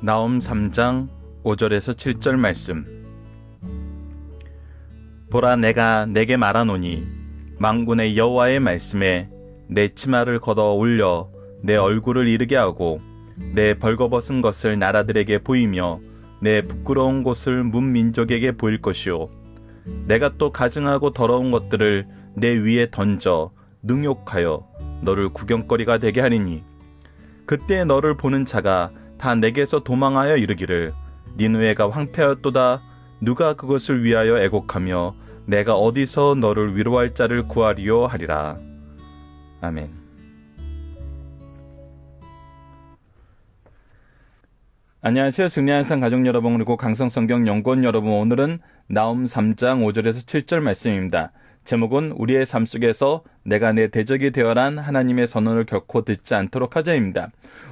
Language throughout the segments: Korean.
나홈 3장 5절에서 7절 말씀. 보라, 내가 내게 말하노니 만군의 여호와의 말씀에 내 치마를 걷어 올려 내 얼굴을 이르게 하고 내 벌거벗은 것을 나라들에게 보이며 내 부끄러운 곳을 문민족에게 보일 것이요, 내가 또 가증하고 더러운 것들을 내 위에 던져 능욕하여 너를 구경거리가 되게 하리니, 그때 너를 보는 자가 다 내게서 도망하여 이르기를 니느웨가 황폐하였도다. 누가 그것을 위하여 애곡하며 내가 어디서 너를 위로할 자를 구하리요 하리라. 아멘. 안녕하세요. 승리하는 삶 가족 여러분, 그리고 강성성경 연구원 여러분, 오늘은 나홈 3장 5절에서 7절 말씀입니다. 제목은 우리의 삶 속에서 내가 내 대적이 되어란 하나님의 선언을 결코 듣지 않도록 하자입니다.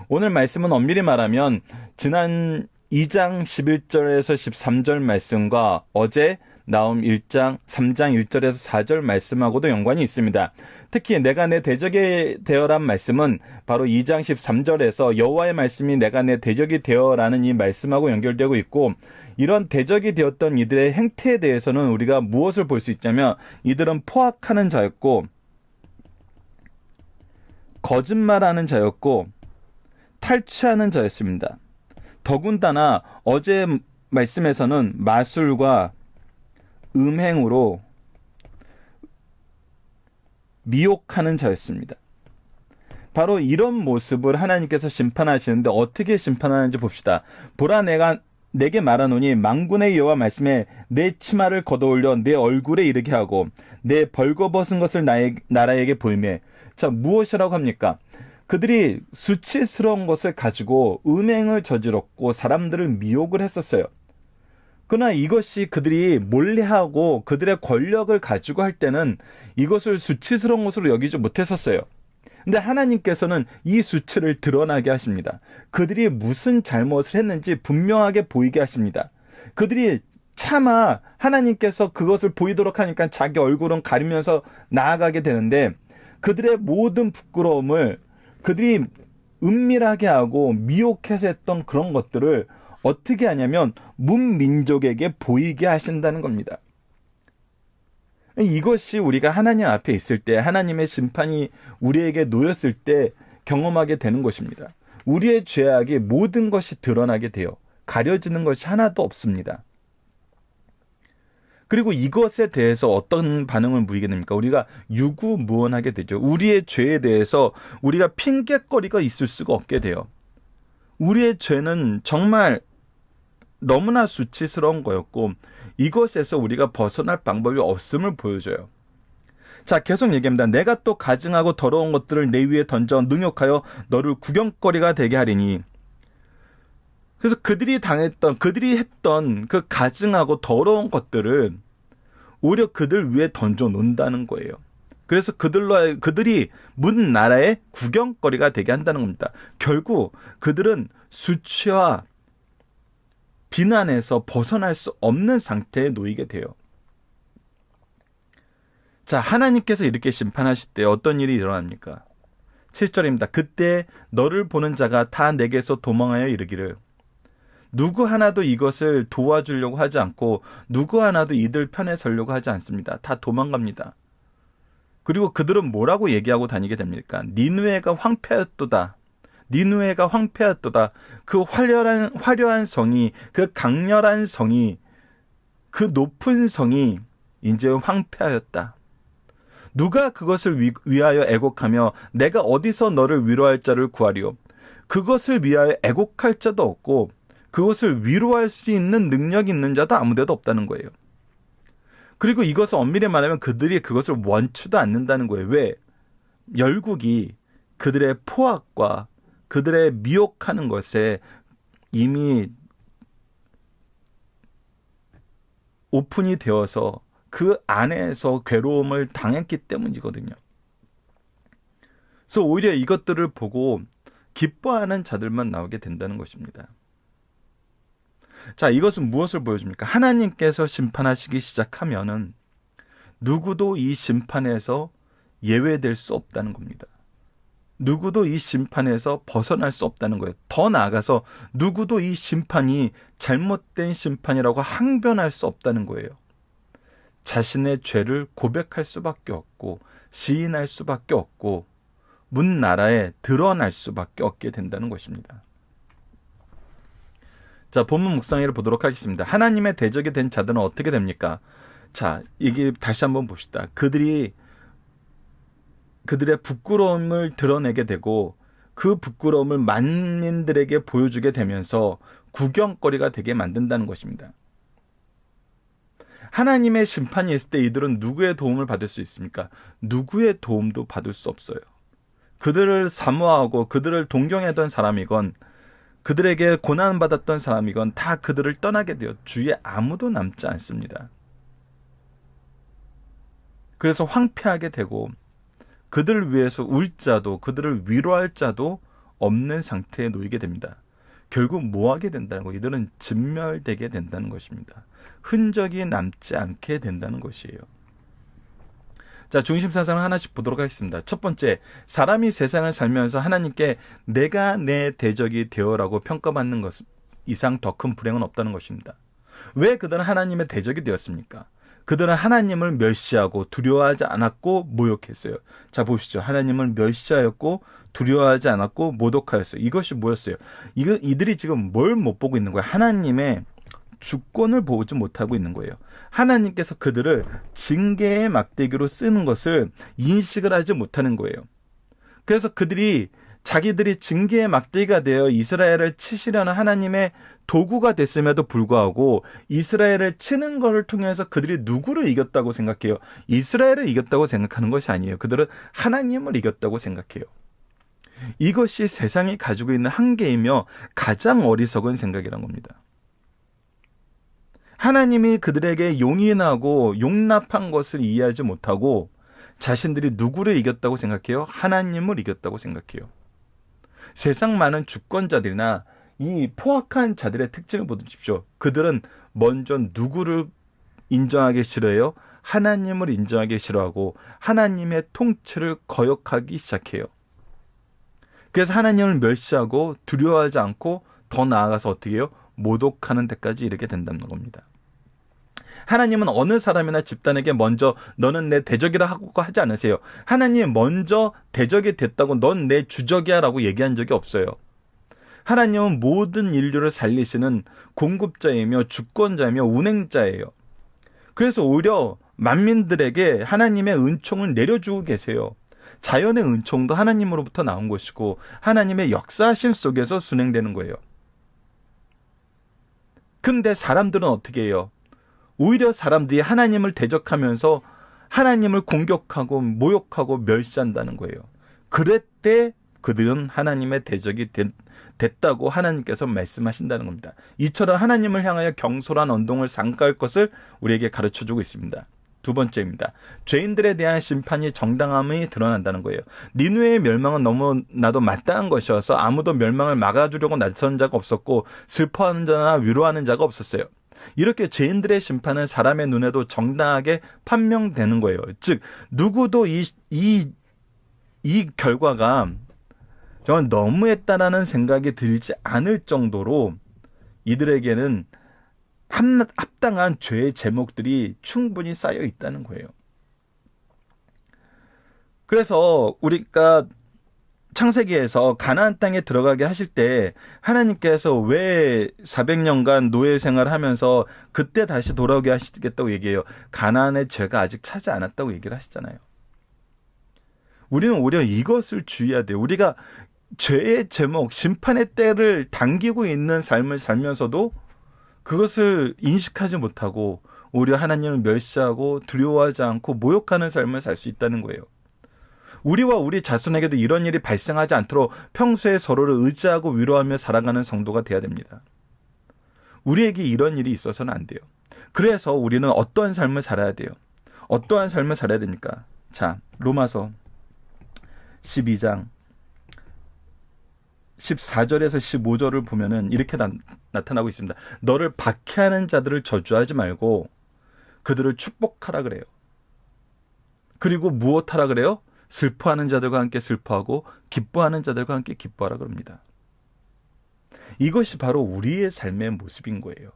오늘 말씀은 엄밀히 말하면 지난 2장 11절에서 13절 말씀과 어제 나홈 3장 1절에서 4절 말씀하고도 연관이 있습니다. 특히 내가 내 대적이 되어란 말씀은 바로 2장 13절에서 여호와의 말씀이 내가 내 대적이 되어라는 이 말씀하고 연결되고 있고, 이런 대적이 되었던 이들의 행태에 대해서는 우리가 무엇을 볼 수 있냐면, 이들은 포악하는 자였고 거짓말하는 자였고 탈취하는 자였습니다. 더군다나 어제 말씀에서는 마술과 음행으로 미혹하는 자였습니다. 바로 이런 모습을 하나님께서 심판하시는데 어떻게 심판하는지 봅시다. 보라, 내가 내게 말하노니 만군의 여호와 말씀에 내 치마를 걷어올려 내 얼굴에 이르게 하고 내 벌거벗은 것을 나라에게 보이매. 자, 무엇이라고 합니까? 그들이 수치스러운 것을 가지고 음행을 저질렀고 사람들을 미혹을 했었어요. 그러나 이것이 그들이 몰래하고 그들의 권력을 가지고 할 때는 이것을 수치스러운 것으로 여기지 못했었어요. 근데 하나님께서는 이 수치를 드러나게 하십니다. 그들이 무슨 잘못을 했는지 분명하게 보이게 하십니다. 그들이 차마 하나님께서 그것을 보이도록 하니까 자기 얼굴은 가리면서 나아가게 되는데, 그들의 모든 부끄러움을 그들이 은밀하게 하고 미혹해서 했던 그런 것들을 어떻게 하냐면 문민족에게 보이게 하신다는 겁니다. 이것이 우리가 하나님 앞에 있을 때, 하나님의 심판이 우리에게 놓였을 때 경험하게 되는 것입니다. 우리의 죄악이 모든 것이 드러나게 돼요. 가려지는 것이 하나도 없습니다. 그리고 이것에 대해서 어떤 반응을 보이게 됩니까? 우리가 유구무원하게 되죠. 우리의 죄에 대해서 우리가 핑계거리가 있을 수가 없게 돼요. 우리의 죄는 정말 너무나 수치스러운 거였고 이것에서 우리가 벗어날 방법이 없음을 보여줘요. 자, 계속 얘기합니다. 내가 또 가증하고 더러운 것들을 내 위에 던져 능욕하여 너를 구경거리가 되게 하리니. 그래서 그들이 했던 그 가증하고 더러운 것들을 오히려 그들 위에 던져 놓는다는 거예요. 그래서 그들이 문 나라의 구경거리가 되게 한다는 겁니다. 결국 그들은 수치와 비난에서 벗어날 수 없는 상태에 놓이게 돼요. 자, 하나님께서 이렇게 심판하실 때 어떤 일이 일어납니까? 7절입니다. 그때 너를 보는 자가 다 내게서 도망하여 이르기를. 누구 하나도 이것을 도와주려고 하지 않고 누구 하나도 이들 편에 서려고 하지 않습니다. 다 도망갑니다. 그리고 그들은 뭐라고 얘기하고 다니게 됩니까? 니느웨가 황폐하였도다. 니느웨가 황폐하였도다. 그 화려한 성이, 그 강렬한 성이, 그 높은 성이 이제 황폐하였다. 누가 그것을 위하여 애곡하며 내가 어디서 너를 위로할 자를 구하리요. 그것을 위하여 애곡할 자도 없고 그것을 위로할 수 있는 능력이 있는 자도 아무데도 없다는 거예요. 그리고 이것을 엄밀히 말하면 그들이 그것을 원치도 않는다는 거예요. 왜? 열국이 그들의 포악과 그들의 미혹하는 것에 이미 오픈이 되어서 그 안에서 괴로움을 당했기 때문이거든요. 그래서 오히려 이것들을 보고 기뻐하는 자들만 나오게 된다는 것입니다. 자, 이것은 무엇을 보여줍니까? 하나님께서 심판하시기 시작하면은 누구도 이 심판에서 예외될 수 없다는 겁니다. 누구도 이 심판에서 벗어날 수 없다는 거예요. 더 나아가서 누구도 이 심판이 잘못된 심판이라고 항변할 수 없다는 거예요. 자신의 죄를 고백할 수밖에 없고 시인할 수밖에 없고 문나라에 드러날 수밖에 없게 된다는 것입니다. 자, 본문 묵상회를 보도록 하겠습니다. 하나님의 대적이 된 자들은 어떻게 됩니까? 자, 이게 다시 한번 봅시다. 그들의 부끄러움을 드러내게 되고 그 부끄러움을 만민들에게 보여주게 되면서 구경거리가 되게 만든다는 것입니다. 하나님의 심판이 있을 때 이들은 누구의 도움을 받을 수 있습니까? 누구의 도움도 받을 수 없어요. 그들을 사모하고 그들을 동경하던 사람이건 그들에게 고난받았던 사람이건 다 그들을 떠나게 되어 주위에 아무도 남지 않습니다. 그래서 황폐하게 되고 그들을 위해서 울 자도 그들을 위로할 자도 없는 상태에 놓이게 됩니다. 결국 뭐 하게 된다는 거? 이들은 진멸되게 된다는 것입니다. 흔적이 남지 않게 된다는 것이에요. 자, 중심사상을 하나씩 보도록 하겠습니다. 첫 번째, 사람이 세상을 살면서 하나님께 내가 내 대적이 되어라고 평가받는 것 이상 더 큰 불행은 없다는 것입니다. 왜 그들은 하나님의 대적이 되었습니까? 그들은 하나님을 멸시하고 두려워하지 않았고 모욕했어요. 자, 보시죠. 하나님을 멸시하였고 두려워하지 않았고 모독하였어요. 이것이 뭐였어요? 이들이 지금 뭘 못 보고 있는 거예요? 하나님의 주권을 보지 못하고 있는 거예요. 하나님께서 그들을 징계의 막대기로 쓰는 것을 인식을 하지 못하는 거예요. 그래서 자기들이 징계의 막대기가 되어 이스라엘을 치시려는 하나님의 도구가 됐음에도 불구하고 이스라엘을 치는 것을 통해서 그들이 누구를 이겼다고 생각해요? 이스라엘을 이겼다고 생각하는 것이 아니에요. 그들은 하나님을 이겼다고 생각해요. 이것이 세상이 가지고 있는 한계이며 가장 어리석은 생각이란 겁니다. 하나님이 그들에게 용인하고 용납한 것을 이해하지 못하고 자신들이 누구를 이겼다고 생각해요? 하나님을 이겼다고 생각해요. 세상 많은 주권자들이나 이 포악한 자들의 특징을 보십시오. 그들은 먼저 누구를 인정하기 싫어해요? 하나님을 인정하기 싫어하고 하나님의 통치를 거역하기 시작해요. 그래서 하나님을 멸시하고 두려워하지 않고 더 나아가서 어떻게 해요? 모독하는 데까지 이르게 된다는 겁니다. 하나님은 어느 사람이나 집단에게 먼저 너는 내 대적이라 하고 하지 않으세요. 하나님 먼저 대적이 됐다고 넌 내 주적이야 라고 얘기한 적이 없어요. 하나님은 모든 인류를 살리시는 공급자이며 주권자이며 운행자예요. 그래서 오히려 만민들에게 하나님의 은총을 내려주고 계세요. 자연의 은총도 하나님으로부터 나온 것이고 하나님의 역사하심 속에서 순행되는 거예요. 근데 사람들은 어떻게 해요? 오히려 사람들이 하나님을 대적하면서 하나님을 공격하고 모욕하고 멸시한다는 거예요. 그럴 때 그들은 하나님의 대적이 됐다고 하나님께서 말씀하신다는 겁니다. 이처럼 하나님을 향하여 경솔한 언동을 삼갈 것을 우리에게 가르쳐주고 있습니다. 두 번째입니다. 죄인들에 대한 심판이 정당함이 드러난다는 거예요. 니느웨의 멸망은 너무나도 마땅한 것이어서 아무도 멸망을 막아주려고 나선 자가 없었고 슬퍼하는 자나 위로하는 자가 없었어요. 이렇게 죄인들의 심판은 사람의 눈에도 정당하게 판명되는 거예요. 즉 누구도 이 결과가 정말 너무했다라는 생각이 들지 않을 정도로 이들에게는 합당한 죄의 제목들이 충분히 쌓여 있다는 거예요. 그래서 우리가 창세기에서 가나안 땅에 들어가게 하실 때 하나님께서 왜 400년간 노예 생활하면서 그때 다시 돌아오게 하시겠다고 얘기해요. 가나안의 죄가 아직 차지 않았다고 얘기를 하시잖아요. 우리는 오히려 이것을 주의해야 돼요. 우리가 죄의 제목, 심판의 때를 당기고 있는 삶을 살면서도 그것을 인식하지 못하고 오히려 하나님을 멸시하고 두려워하지 않고 모욕하는 삶을 살 수 있다는 거예요. 우리와 우리 자손에게도 이런 일이 발생하지 않도록 평소에 서로를 의지하고 위로하며 살아가는 성도가 되어야 됩니다. 우리에게 이런 일이 있어서는 안 돼요. 그래서 우리는 어떠한 삶을 살아야 돼요? 어떠한 삶을 살아야 됩니까? 자, 로마서 12장 14절에서 15절을 보면은 이렇게 나타나고 있습니다. 너를 박해하는 자들을 저주하지 말고 그들을 축복하라 그래요. 그리고 무엇하라 그래요? 슬퍼하는 자들과 함께 슬퍼하고 기뻐하는 자들과 함께 기뻐하라 그럽니다. 이것이 바로 우리의 삶의 모습인 거예요.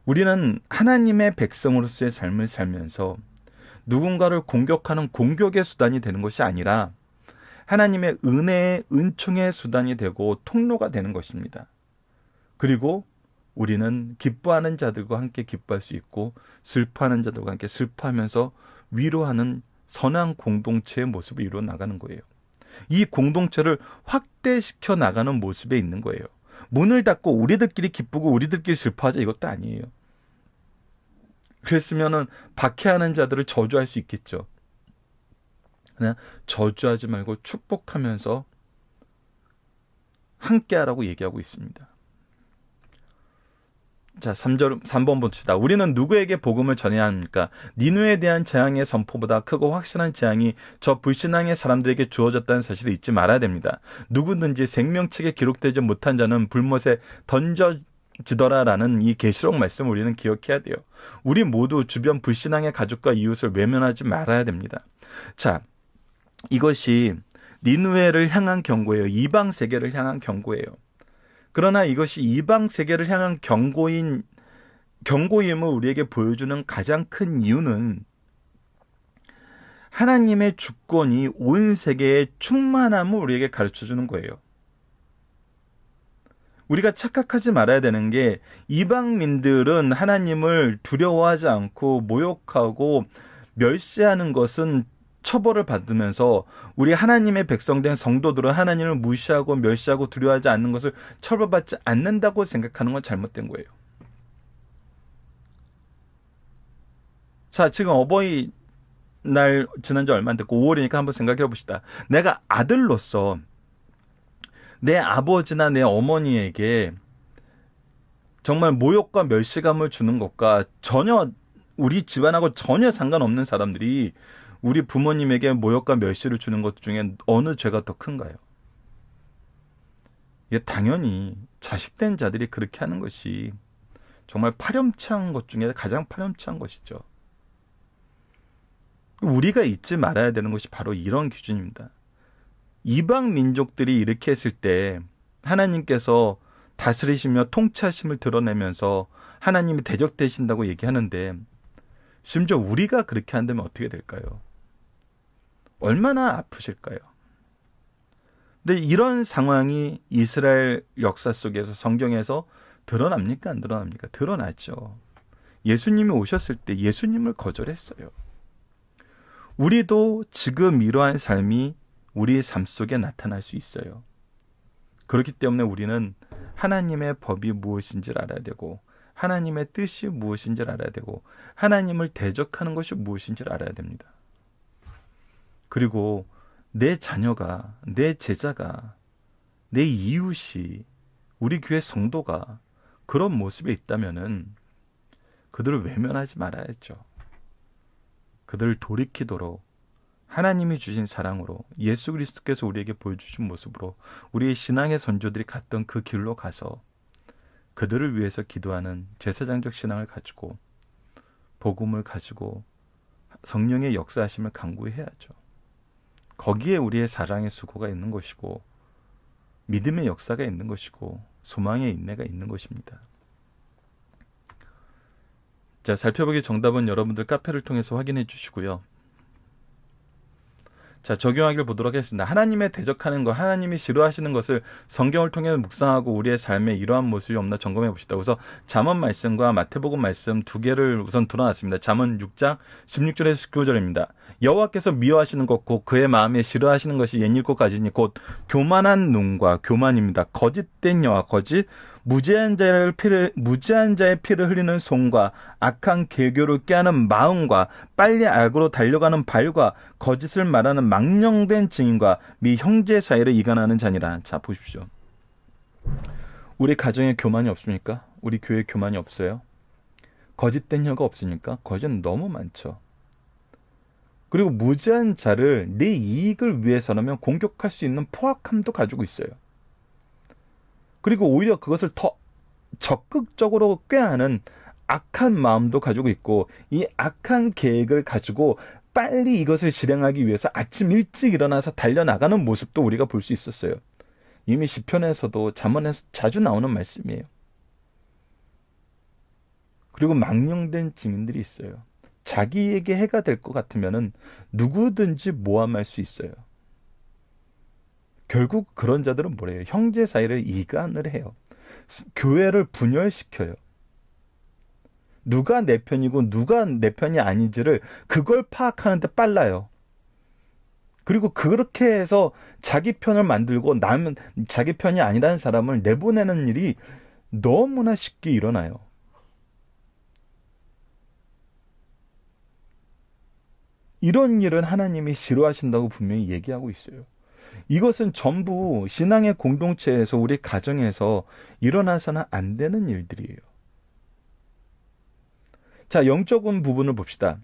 우리는 하나님의 백성으로서의 삶을 살면서 누군가를 공격하는 공격의 수단이 되는 것이 아니라 하나님의 은혜의 은총의 수단이 되고 통로가 되는 것입니다. 그리고 우리는 기뻐하는 자들과 함께 기뻐할 수 있고 슬퍼하는 자들과 함께 슬퍼하면서 위로하는 선한 공동체의 모습을 이루어 나가는 거예요. 이 공동체를 확대시켜 나가는 모습에 있는 거예요. 문을 닫고 우리들끼리 기쁘고 우리들끼리 슬퍼하자 이것도 아니에요. 그랬으면은 박해하는 자들을 저주할 수 있겠죠. 그냥 저주하지 말고 축복하면서 함께하라고 얘기하고 있습니다. 자, 3번 봅시다. 우리는 누구에게 복음을 전해야 합니까? 니누에 대한 재앙의 선포보다 크고 확실한 재앙이 저 불신앙의 사람들에게 주어졌다는 사실을 잊지 말아야 됩니다. 누구든지 생명책에 기록되지 못한 자는 불못에 던져지더라라는 이 계시록 말씀을 우리는 기억해야 돼요. 우리 모두 주변 불신앙의 가족과 이웃을 외면하지 말아야 됩니다. 자, 이것이 니누에를 향한 경고예요. 이방 세계를 향한 경고예요. 그러나 이것이 이방 세계를 향한 경고임을 우리에게 보여주는 가장 큰 이유는 하나님의 주권이 온 세계에 충만함을 우리에게 가르쳐주는 거예요. 우리가 착각하지 말아야 되는 게 이방민들은 하나님을 두려워하지 않고 모욕하고 멸시하는 것은 처벌을 받으면서 우리 하나님의 백성된 성도들은 하나님을 무시하고 멸시하고 두려워하지 않는 것을 처벌받지 않는다고 생각하는 건 잘못된 거예요. 자, 지금 어버이날 지난주 얼마 안 됐고 5월이니까 한번 생각해 봅시다. 내가 아들로서 내 아버지나 내 어머니에게 정말 모욕과 멸시감을 주는 것과 전혀 우리 집안하고 전혀 상관없는 사람들이 우리 부모님에게 모욕과 멸시를 주는 것 중에 어느 죄가 더 큰가요? 이게 당연히 자식된 자들이 그렇게 하는 것이 정말 파렴치한 것 중에 가장 파렴치한 것이죠. 우리가 잊지 말아야 되는 것이 바로 이런 기준입니다. 이방 민족들이 이렇게 했을 때 하나님께서 다스리시며 통치하심을 드러내면서 하나님이 대적되신다고 얘기하는데 심지어 우리가 그렇게 한다면 어떻게 될까요? 얼마나 아프실까요? 근데 이런 상황이 이스라엘 역사 속에서 성경에서 드러납니까? 안 드러납니까? 드러나죠. 예수님이 오셨을 때 예수님을 거절했어요. 우리도 지금 이러한 삶이 우리의 삶 속에 나타날 수 있어요. 그렇기 때문에 우리는 하나님의 법이 무엇인지를 알아야 되고 하나님의 뜻이 무엇인지를 알아야 되고 하나님을 대적하는 것이 무엇인지를 알아야 됩니다. 그리고 내 자녀가, 내 제자가, 내 이웃이, 우리 교회 성도가 그런 모습에 있다면은 그들을 외면하지 말아야죠. 그들을 돌이키도록 하나님이 주신 사랑으로 예수 그리스도께서 우리에게 보여주신 모습으로 우리의 신앙의 선조들이 갔던 그 길로 가서 그들을 위해서 기도하는 제사장적 신앙을 가지고 복음을 가지고 성령의 역사하심을 간구해야죠. 거기에 우리의 사랑의 수고가 있는 것이고 믿음의 역사가 있는 것이고 소망의 인내가 있는 것입니다. 자, 살펴보기 정답은 여러분들 카페를 통해서 확인해 주시고요. 자, 적용하기를 보도록 하겠습니다. 하나님의 대적하는 것, 하나님이 싫어하시는 것을 성경을 통해 묵상하고 우리의 삶에 이러한 모습이 없나 점검해 봅시다. 우선 잠언 말씀과 마태복음 말씀 두 개를 우선 들어놨습니다. 잠언 6장 16절에서 19절입니다. 여호와께서 미워하시는 것 곧 그의 마음에 싫어하시는 것이 옛일고 가지니 곧 교만한 눈과 교만입니다. 거짓된 여와 거짓 무죄한 자의 피를 흘리는 손과 악한 계교를 꾀하는 마음과 빨리 악으로 달려가는 발과 거짓을 말하는 망령된 증인과 미 형제 사이를 이간하는 자니라. 자, 보십시오. 우리 가정에 교만이 없습니까? 우리 교회에 교만이 없어요? 거짓된 혀가 없으니까 거짓은 너무 많죠. 그리고 무죄한 자를 내 이익을 위해서라면 공격할 수 있는 포악함도 가지고 있어요. 그리고 오히려 그것을 더 적극적으로 꾀하는 악한 마음도 가지고 있고 이 악한 계획을 가지고 빨리 이것을 실행하기 위해서 아침 일찍 일어나서 달려나가는 모습도 우리가 볼 수 있었어요. 이미 시편에서도 잠언에서 자주 나오는 말씀이에요. 그리고 망령된 증인들이 있어요. 자기에게 해가 될 것 같으면은 누구든지 모함할 수 있어요. 결국 그런 자들은 뭐래요? 형제 사이를 이간을 해요. 교회를 분열시켜요. 누가 내 편이고 누가 내 편이 아닌지를 그걸 파악하는데 빨라요. 그리고 그렇게 해서 자기 편을 만들고 남은 자기 편이 아니라는 사람을 내보내는 일이 너무나 쉽게 일어나요. 이런 일은 하나님이 싫어하신다고 분명히 얘기하고 있어요. 이것은 전부 신앙의 공동체에서 우리 가정에서 일어나서는 안 되는 일들이에요. 자, 영적인 부분을 봅시다.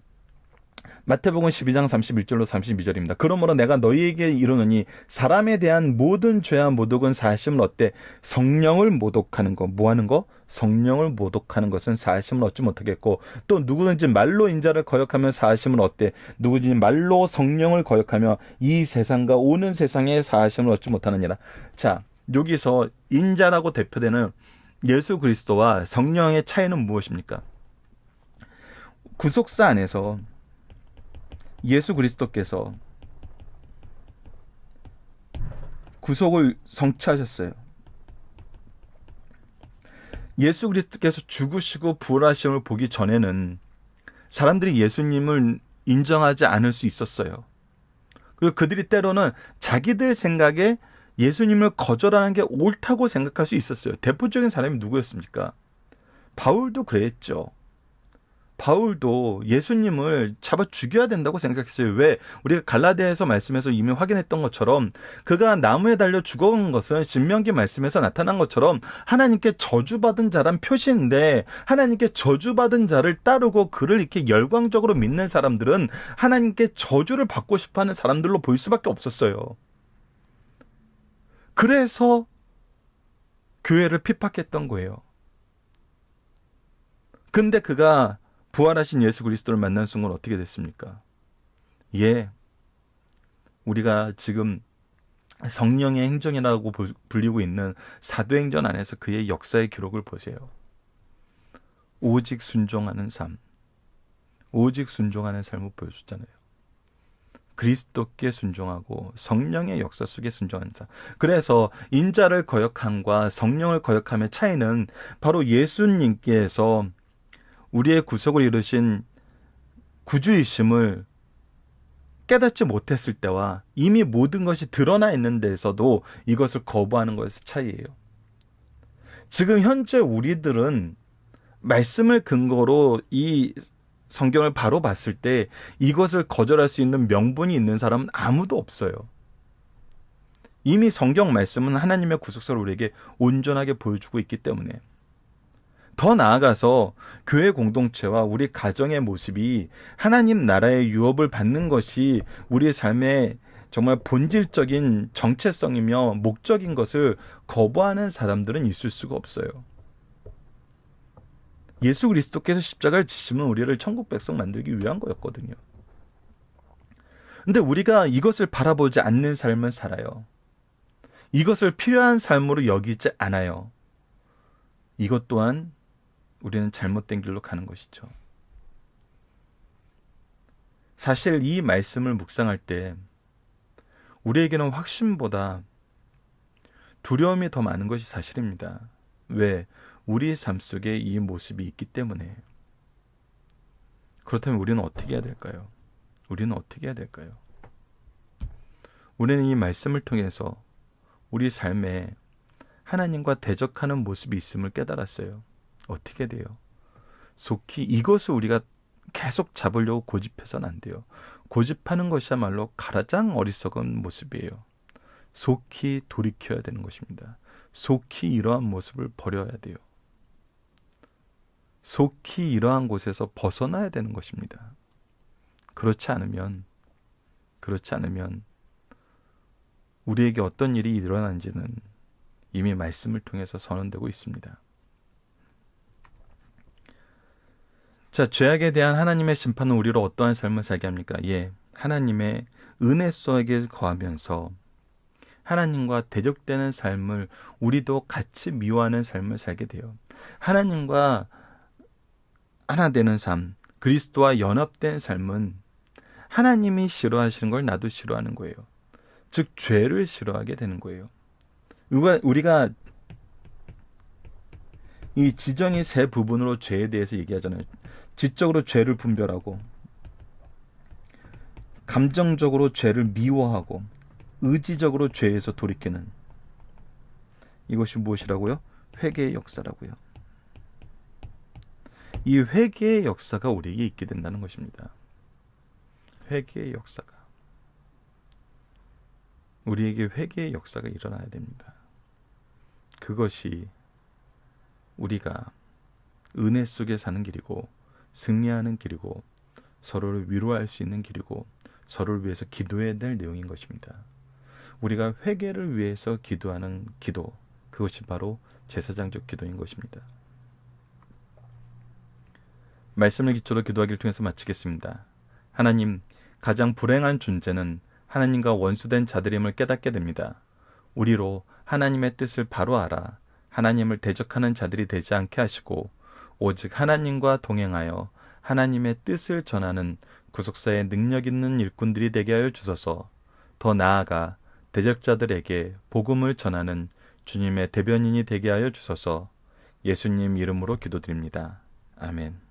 마태복음 12장 31절로 32절입니다. 그러므로 내가 너희에게 이르노니 사람에 대한 모든 죄와 모독은 사하심을 얻되 성령을 모독하는 것, 뭐 하는 거? 성령을 모독하는 것은 사하심을 얻지 못하겠고 또 누구든지 말로 인자를 거역하면 사하심을 얻되 누구든지 말로 성령을 거역하며 이 세상과 오는 세상에 사하심을 얻지 못하느니라. 자, 여기서 인자라고 대표되는 예수 그리스도와 성령의 차이는 무엇입니까? 구속사 안에서 예수 그리스도께서 구속을 성취하셨어요. 예수 그리스도께서 죽으시고 부활하심을 보기 전에는 사람들이 예수님을 인정하지 않을 수 있었어요. 그리고 그들이 때로는 자기들 생각에 예수님을 거절하는 게 옳다고 생각할 수 있었어요. 대표적인 사람이 누구였습니까? 바울도 그랬죠. 바울도 예수님을 잡아 죽여야 된다고 생각했어요. 왜? 우리가 갈라디아에서 말씀에서 이미 확인했던 것처럼 그가 나무에 달려 죽어간 것은 신명기 말씀에서 나타난 것처럼 하나님께 저주받은 자란 표시인데 하나님께 저주받은 자를 따르고 그를 이렇게 열광적으로 믿는 사람들은 하나님께 저주를 받고 싶어하는 사람들로 보일 수밖에 없었어요. 그래서 교회를 핍박했던 거예요. 근데 그가 부활하신 예수 그리스도를 만난 순간 어떻게 됐습니까? 예, 우리가 지금 성령의 행정이라고 불리고 있는 사도행전 안에서 그의 역사의 기록을 보세요. 오직 순종하는 삶, 오직 순종하는 삶을 보여줬잖아요. 그리스도께 순종하고 성령의 역사 속에 순종하는 삶. 그래서 인자를 거역함과 성령을 거역함의 차이는 바로 예수님께서 우리의 구속을 이루신 구주이심을 깨닫지 못했을 때와 이미 모든 것이 드러나 있는 데에서도 이것을 거부하는 것의 차이예요. 지금 현재 우리들은 말씀을 근거로 이 성경을 바로 봤을 때 이것을 거절할 수 있는 명분이 있는 사람은 아무도 없어요. 이미 성경 말씀은 하나님의 구속사를 우리에게 온전하게 보여주고 있기 때문에 더 나아가서 교회 공동체와 우리 가정의 모습이 하나님 나라의 유업을 받는 것이 우리의 삶의 정말 본질적인 정체성이며 목적인 것을 거부하는 사람들은 있을 수가 없어요. 예수 그리스도께서 십자가를 지시면 우리를 천국 백성 만들기 위한 거였거든요. 근데 우리가 이것을 바라보지 않는 삶을 살아요. 이것을 필요한 삶으로 여기지 않아요. 이것 또한 우리는 잘못된 길로 가는 것이죠. 사실 이 말씀을 묵상할 때 우리에게는 확신보다 두려움이 더 많은 것이 사실입니다. 왜? 우리의 삶 속에 이 모습이 있기 때문에. 그렇다면 우리는 어떻게 해야 될까요? 우리는 어떻게 해야 될까요? 우리는 이 말씀을 통해서 우리 삶에 하나님과 대적하는 모습이 있음을 깨달았어요. 어떻게 돼요? 속히 이것을 우리가 계속 잡으려고 고집해서는 안 돼요. 고집하는 것이야말로 가장 어리석은 모습이에요. 속히 돌이켜야 되는 것입니다. 속히 이러한 모습을 버려야 돼요. 속히 이러한 곳에서 벗어나야 되는 것입니다. 그렇지 않으면 우리에게 어떤 일이 일어나는지는 이미 말씀을 통해서 선언되고 있습니다. 자, 죄악에 대한 하나님의 심판은 우리로 어떠한 삶을 살게 합니까? 예, 하나님의 은혜 속에 거하면서 하나님과 대적되는 삶을 우리도 같이 미워하는 삶을 살게 돼요. 하나님과 하나 되는 삶, 그리스도와 연합된 삶은 하나님이 싫어하시는 걸 나도 싫어하는 거예요. 즉 죄를 싫어하게 되는 거예요. 우리가 이 지정이 세 부분으로 죄에 대해서 얘기하잖아요. 지적으로 죄를 분별하고, 감정적으로 죄를 미워하고, 의지적으로 죄에서 돌이키는, 이것이 무엇이라고요? 회개의 역사라고요. 이 회개의 역사가 우리에게 있게 된다는 것입니다. 회개의 역사가. 우리에게 회개의 역사가 일어나야 됩니다. 그것이 우리가 은혜 속에 사는 길이고, 승리하는 길이고, 서로를 위로할 수 있는 길이고, 서로를 위해서 기도해야 될 내용인 것입니다. 우리가 회개를 위해서 기도하는 기도, 그것이 바로 제사장적 기도인 것입니다. 말씀을 기초로 기도하기를 통해서 마치겠습니다. 하나님, 가장 불행한 존재는 하나님과 원수된 자들임을 깨닫게 됩니다. 우리로 하나님의 뜻을 바로 알아 하나님을 대적하는 자들이 되지 않게 하시고, 오직 하나님과 동행하여 하나님의 뜻을 전하는 구속사의 능력 있는 일꾼들이 되게 하여 주소서. 더 나아가 대적자들에게 복음을 전하는 주님의 대변인이 되게 하여 주소서. 예수님 이름으로 기도드립니다. 아멘.